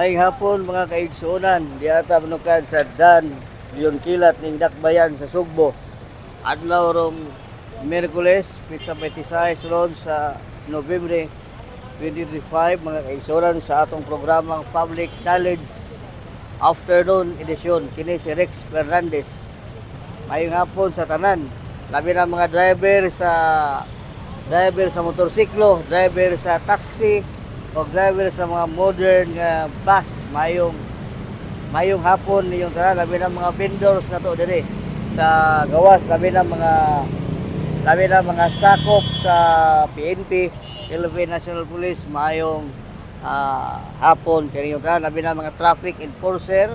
Maayong hapon mga kaigsuonan, di ata manukad sa Dan, Leon Kilat ning Dakbayan sa Sugbo. Adlaw rong Miyerkules, pizza 26 ron sa Nobyembre 2025 mga kaigsuonan sa atong programang Public Knowledge Afternoon Edition. Kini si Rex Fernandez. Maayong hapon sa tanan. Labi na mga driver sa motorsiklo, driver sa taxi, o driver sa mga modern bus. Mayong hapon niyong tanan. Labi na mga vendors na to dire sa gawas. Labi na mga sakop sa PNP, Philippine National Police. Mayong hapon kaniyong tanan. Labi na mga traffic enforcer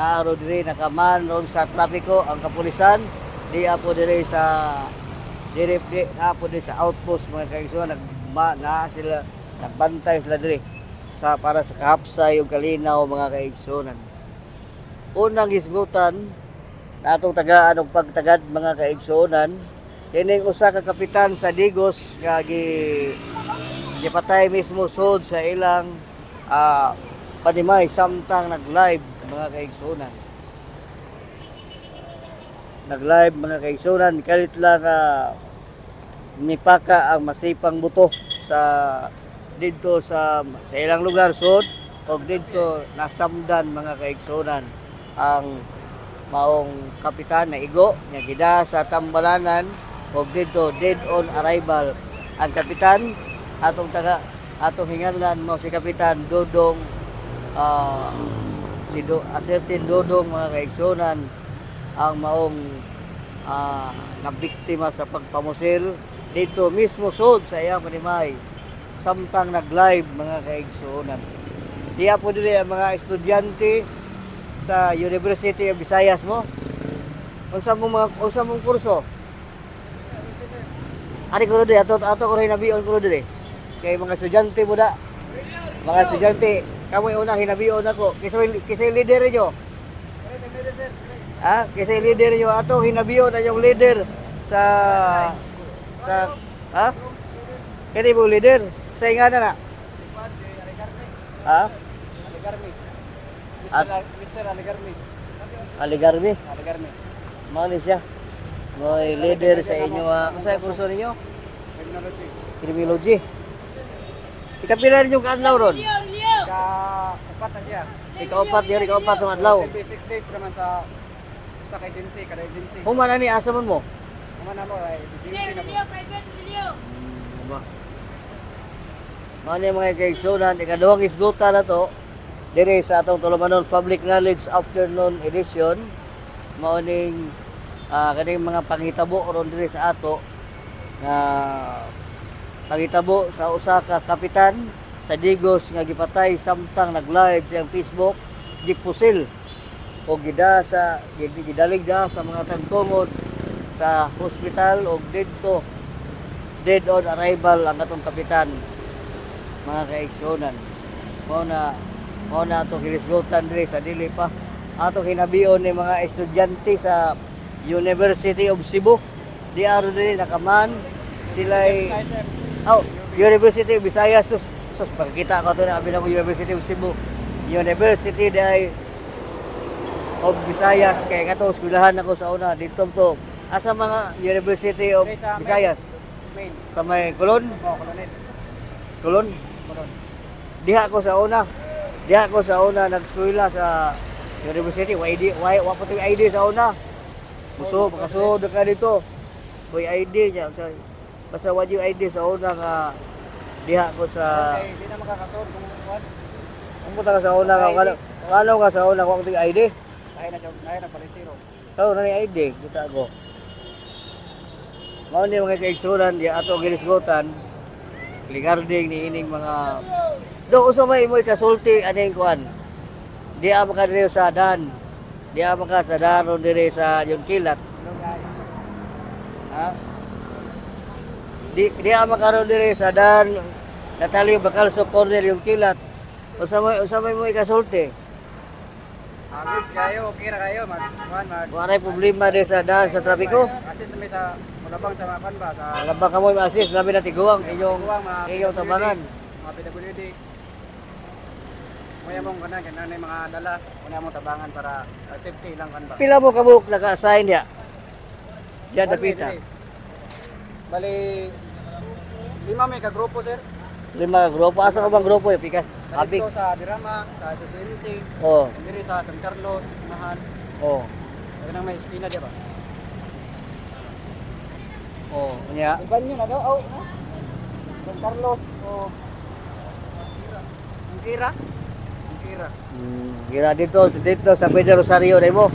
na aro dire nakaman ron sa trapiko ang kapulisan. Di apo dire sa outpost mga kaigsuonan. Sila nagbantay sila dire para sa kahapsay ug kalinaw mga kaigsuonan. Unang hisgutan na atong tagaan og pagtagad mga kaigsuonan, kining usa ka kapitan sa Digos nga gipatay mismo sud sa ilang panimay samtang nag-live mga kaigsuonan. Nag-live mga kaigsuonan, kalit lang nipaka ang masipang buto dito sa ilang lugar sud o dito nasamdan mga kaigsuonan ang maong kapitan na igo nga gida sa Tambalanan o dito dead on arrival ang kapitan. Atong hinganlan mo si Kapitan Dodong Asertin Dodong mga kaigsuonan ang maong nabiktima sa pagpamusil dito mismo sud sa iyang panimay samtang nag-live mga kaigsuonan. Diya po dili ang mga estudyante sa University of Visayas mo. Unsa mong kurso? Ari ko dili ato ko rin nabiyon ko dili. Kay mga estudyante mo da. Mga estudyante, kamoy unang hinabiyon ako. Kisay leader niyo. Kisay leader niyo ato hinabiyon na yung leader sa kani mo leader sa ingana na. Mr. Aligarmi. Mali siya. May leader sa inyo. Ano kurso ninyo? Criminology. Ikapila rin yung kaadlaw ron? Ka-upat na siya. Ika-upat yung adlaw. 6 days naman sa agency, kada agency. Humana ni asa man mo? Humana mo, agency na po. Mga mga kaigsuonan, ikaduhang isgutan na to dire sa atong tulumanon Public Knowledge Afternoon Edition. Mauning kaning mga panghitabo ron dire sa ato nga panghitabo sa usa ka kapitan sa Digos nga gipatay samtang nag-live sa Facebook, gipusil o gidalig sa mga tagtungod sa hospital o dito dead on arrival ang atong kapitan mga kaigsuonan. Mao na atong hilisgutan dire sa dili pa atong hinabion ni mga estudyante sa University of Cebu. Di aro dire nakaman sila University of Visayas. Sus pagkita ko to na abi na University of Cebu. University of Visayas kay katong eskwelahan ako sa una dito to. Asa mga University of Visayas? Sa may Kulon? Kulon. Diha ko sa una nag-eskwela sa University. Wa pa tuy ID sa una. Makasud ka dito. Boy ID niya. Basta wa yung ID sa una nga diha ko sa Hindi na makakasod kung what? Kung punta ka sa una ka sa una wa tuy ID. Kaya na palisiro. Na ni ID kita ko. Mao ni mga kaigsuonan di ato ginisgutan regarding ni ining mga usa may imo kasulti aning kuan. Di maka dire sa Dan. Di maka sa Dan dire sa Leon Kilat. Di maka dire sa Dan Natalie Bacalso Cornel Leon Kilat. Usa may mo kasulti. Goods kayo, okay na kayo, Waray problema din sa daan sa trapiko. Assist may sa Malabang sa mapan ba? Sa Malabang ka mo ma-assist, labi na tiguang inyong tabangan. mga PWD. Kaya mong kanan kanang mga dala, kunya mo tabangan para safety lang kan ba. Pila mo kabuk naka-assign niya? Diyan Bali, dapita. dili. Bali 5 may ka grupo sir. 5 ka grupo. Asa ka bang grupo? Pikas abik. Dito sa Dirama, sa SSMC, Oh. diri sa San Carlos, Nahan. Oh. Kanang may esquina di ba? Oh, nya. Iban yun na daw. Oh, no? San Carlos o Angkira. Angkira. Gira dito sa Pedro Rosario dai mo.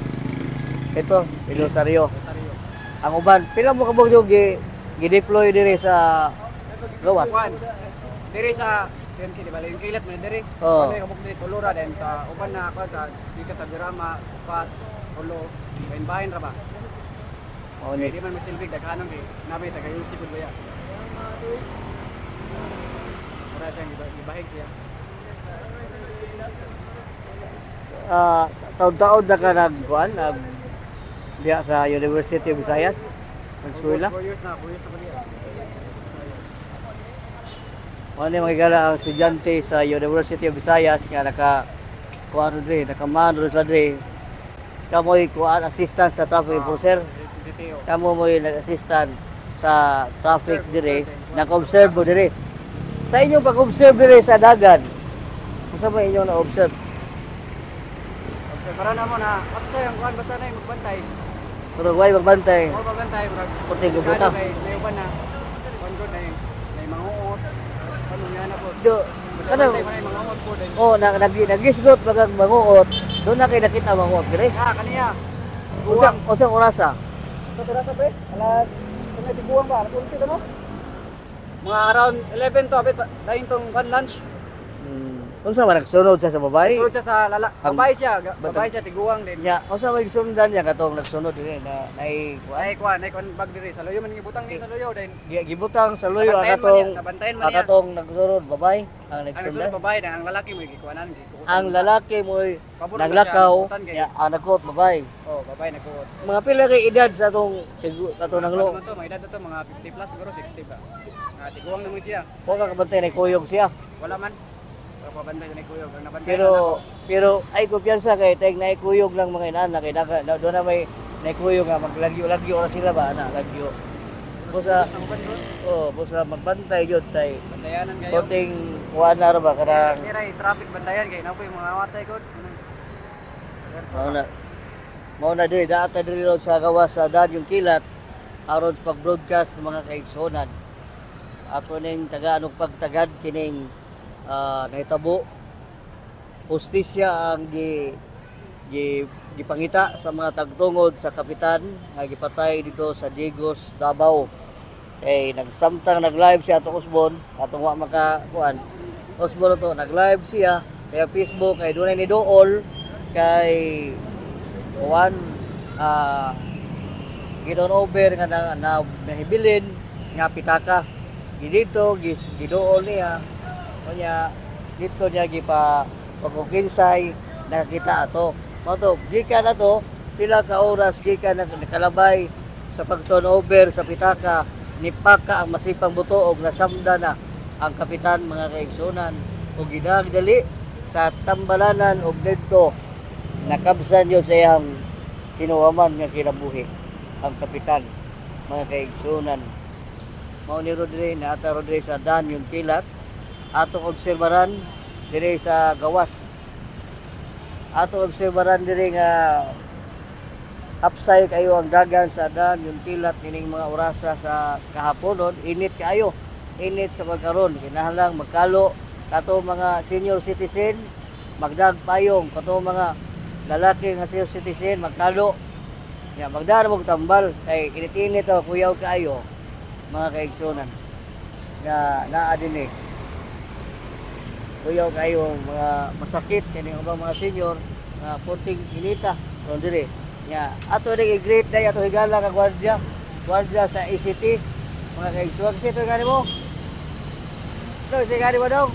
Ito, Pedro Rosario. Rosario. Ang uban, pila mo kabuk yung gi-deploy diri sa gawas. Juan. Diri sa DMK di ba? Yung kilat man diri. Oo. Kami kabuk diri Tulura din sa uban na ako sa dito sa Dirama, Upat, Ulo, bahin ra ba? Oh, Hindi ni. man masilbig daghanong kay nabi taga Yusip gud ya. Para siyang ibahig siya. Taon-taon na ka nagkuan, diya sa University of Visayas. Nagsuwila. 4 years na bali. Ano yung magigala ang estudyante sa University of Visayas nga kuan dre, nakaman ro dre. Kamoy kuan assistant sa traffic enforcer. CTO. Kamo mo nag-assistant sa traffic dire, nag-observe mo dire. Sa inyong pag-observe dire sa dagat, unsa ba inyong na-observe? Obserbaran na mo na kapsa yung kuan basta na yung magbantay. Pero way magbantay, Mo magbantay murag puting gubuta. may uban na. Kuan gud na yung may manguot. Ano nga na po. Do, ano? May manguot po din. Oh, nagisgot bagang manguot. Doon na kay nakita manguot dire. Kaniya. Unsang orasa? Sa terasa pre, alas kung may tiguang ba? Alas 11 no? Mga around 11 to abit dayon tong one lunch. Unsa man nagsunod sa babae? Sunod siya sa babae siya, babae Batang- siya tiguang din. Nya, unsa may sundan niya katong nagsunod dire na nay Ay kuan bag diri sa loyo man gibutang ni sa loyo din. gibutang sa luyo ang Nabantayan man katong niya, nabantayan man niya. katong nagsunod babae ang Ang nagsundan. sunod babae na ang lalaki mo gikuanan gikukutan. Ang lalaki mo Pabor na naglakaw, siya, butan kay- ya, ang nagkot babae. Oh, babae nagkuot. Mga pila kay edad sa atong katong nanglo. Ano to, mga edad na to mga 50 plus siguro 60 ba. Tiguang naman siya. Wa ka kabantay na kuyog siya. Wala man. Wala pa bantay ni kuya. Ang nabantay Pero ay kumpiyansa kay tayong naikuyog lang mga inanak kay doon na may naikuyog nga maglagyo-lagyo ra sila ba ana lagyo. Busa busa magbantay jud sa bantayanan kayo. konting kuan na ra ba kanang Kaya traffic bantayan kay napoy mga watay ko. mao na diri data diri ron sa gawas sa dad yung kilat aron sa pag-broadcast ng mga kaigsonan. Ato ning taga-anong pagtagad kining nahitabo hustisya ang gipangita sa mga tagtungod sa kapitan nga gipatay dito sa Digos, Davao. Kay nag-live siya atong Usbon, atong wa makakuan. Usbon to nag-live siya kaya Facebook kay dunay ni Dool kay kuan gidon over nga na nahibilin nga pitaka. Dito gidool niya kanya dito niya gipa pagkukinsay nakakita ato mo to gikan na to pila ka oras gikan nakalabay sa pag-turnover sa pitaka ni Paka ang masipang buto og nasamda na ang kapitan mga kaigsunan ug gidagdali sa tambalanan og didto nakabsan yun sa iyang kinuwaman nga kinabuhi ang kapitan mga kaigsunan mao ni Rodri na ata Rodri sa dan yung kilat atong obserbaran dire sa gawas atong obserbaran dire nga upside kayo ang dagan sa dan yung kilat nining mga orasa sa kahaponon init kayo init sa pagkaron kinahanglan magkalo kato mga senior citizen magdagpayong kato mga lalaki nga senior citizen magkalo ya magdara mo tambal kay init-init o kuyaw kayo mga kaigsunan nga naa din kuyaw kayo mga masakit kani ubang mga senior nga puting inita ron dire nya ato ning i-greet day ato higala ka gwardiya sa ECT mga kaigsunan kasi ito gani mo no si gani mo daw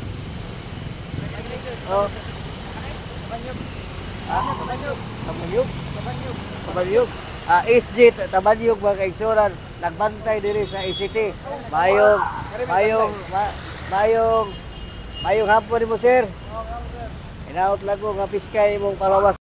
oh Tabanyog. SG Tabanyog mga kaigsunan nagbantay diri sa ECT. Mayong hapon mo sir. Hinaot lang ko nga piskay mong palawas